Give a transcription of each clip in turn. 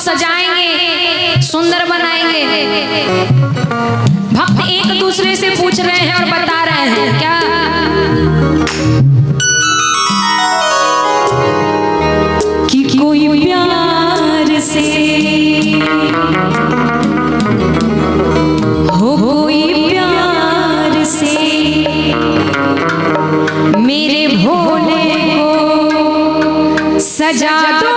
सजाएंगे, सुंदर बनाएंगे। भक्त एक दूसरे से पूछ रहे हैं और बता रहे हैं क्या, कि कोई प्यार से हो, कोई प्यार से मेरे भोले को सजा दो।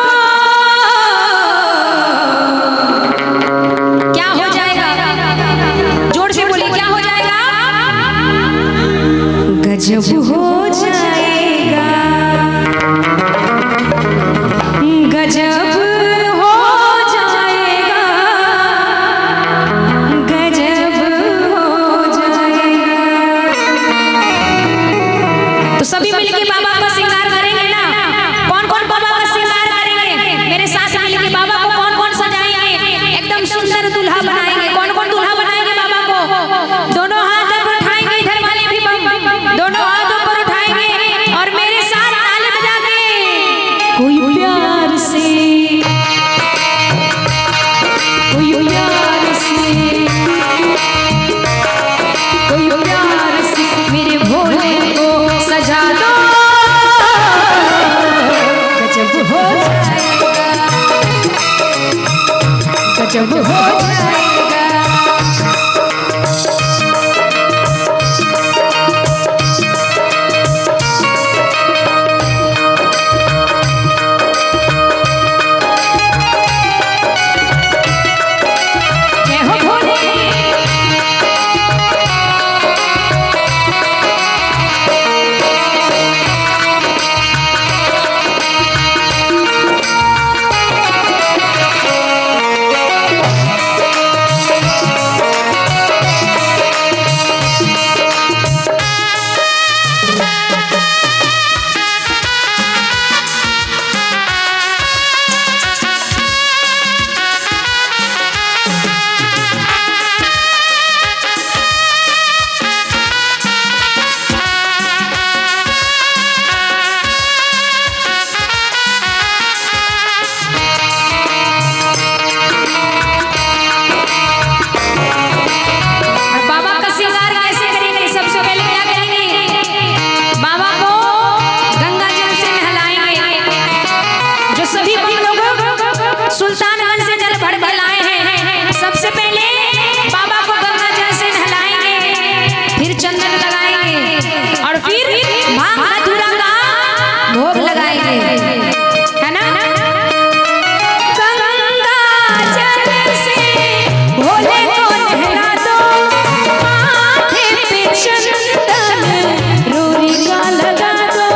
क्या हो जाएगा? जोर से बोलिए, क्या हो जाएगा? गजब हो जाएगा, गजब हो जाएगा, गजब हो जाएगा। तो सभी मिलके बाबा का श्रृंगार करेंगे ना? कौन कौन बाबा का श्रृंगार करेंगे? मेरे साथ मिलके बाबा को कौन कौन सजाएंगे? एकदम सुंदर दूल्हा बनाएंगे। कौन कौन दूल्हा बनाएंगे बाबा को? दोनों हाथ ऊपर उठाएंगे, इधर वाले भी दोनों हाथ ऊपर उठाएंगे और मेरे साथ ताली बजा के कोई प्यार से, कोई प्यार से, कोई प्यार से मेरे भोले को सजा दो। गजब हो जाएगा, गजब हो जाएगा। सुल्तानगंज से जल भर के लाए हैं। सबसे पहले बाबा को गंगा जल से नहलाएंगे, फिर चंदन लगाएंगे और फिर भांग धतूरा का भोग लगाएंगे, है ना? गंगा जल से भोले को नहला दो, माथे पे चंदन रोरी का लगा दो।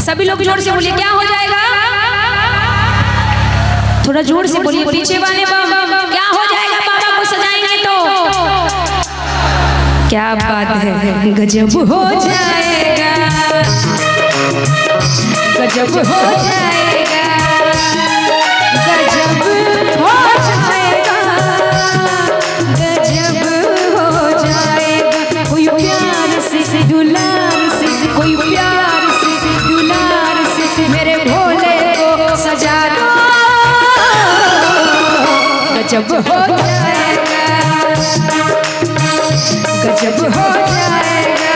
सभी लोग जोर से बोलिए, क्या हो जाएगा? थोड़ा जोर से बोलिए, पीछे वाले बाबा, क्या हो जाएगा? बाबा को सजाएंगे तो क्या बात है, गजब हो जाएगा, गजब हो जाएगा, गजब हो जाएगा, गजब हो जाएगा। कोई प्यार से दुलार से, कोई प्यार से दुलार से मेरे भोले को सजा दो। गजब हो जाएगा, गजब हो जाएगा।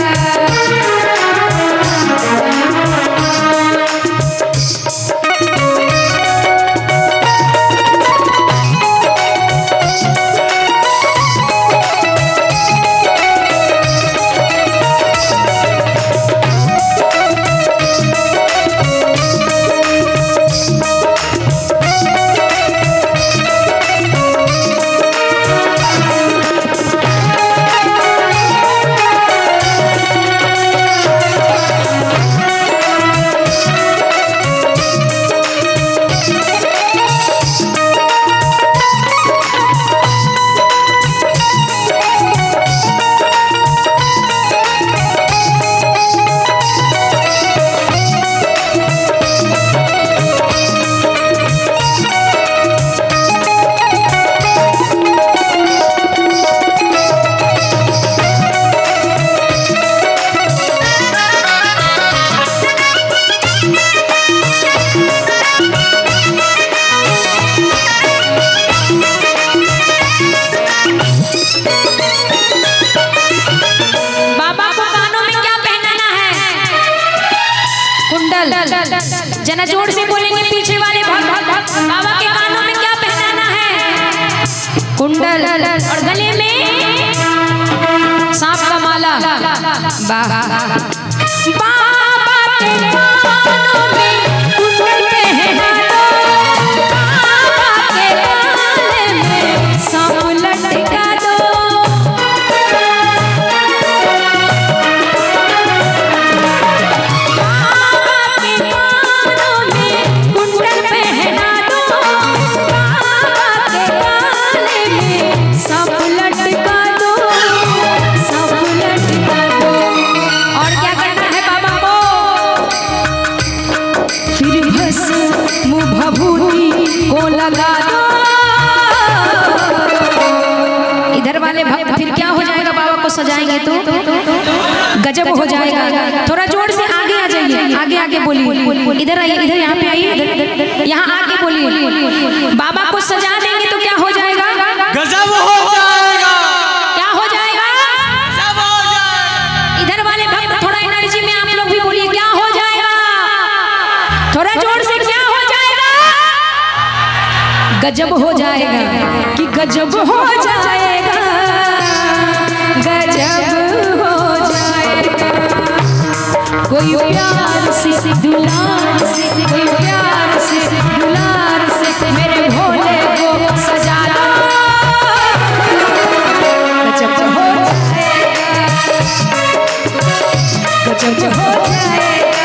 जरा जोर से बोलेंगे पीछे वाले भक्त बाबा के कानों में क्या पहनाना है? कुंडल और गले में सांप का माला। बाबा के कानों में कुंडल पहना दो, बाबा के कान में सांप लटका दो। बाबा के कानों में कुंडल पहना दो, बाबा के कान में सांप लटका दो, सांप लटका दो। और क्या करना है बाबा को? फिर भस्म भभूति को लगा दो। इधर वाले भक्त फिर क्या हो जाएगा? बाबा को सजाएंगे तो गजब हो जाएगा। थोड़ा जोर से आगे आ जाइए, आगे आगे बोलिए। इधर आइए, इधर यहाँ पे आइए, यहाँ आगे बोलिए। बाबा को सजा देंगे तो क्या हो जाएगा? गजब हो जाएगा। क्या हो जाएगा? गजब हो जाएगा। इधर वाले भक्त थोड़ा एनर्जी में आप लोग भी बोलिए, क्या हो जाएगा? थोड़ा जोर से, क्या हो जाएगा? गजब हो जाएगा कि गजब हो जाएगा, गजब हो जाएगा। कोई प्यार से दुलार से, कोई प्यार से दुलार से मेरे भोले को सजा दो। गजब हो जाएगा, गजब हो जाएगा,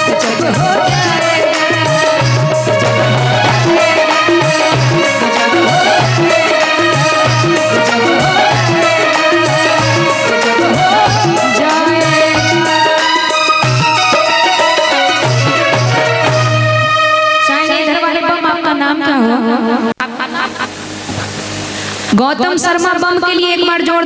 गजब हो जाएगा, गजब हो गौतम शर्मा बम के लिए एक बार जोर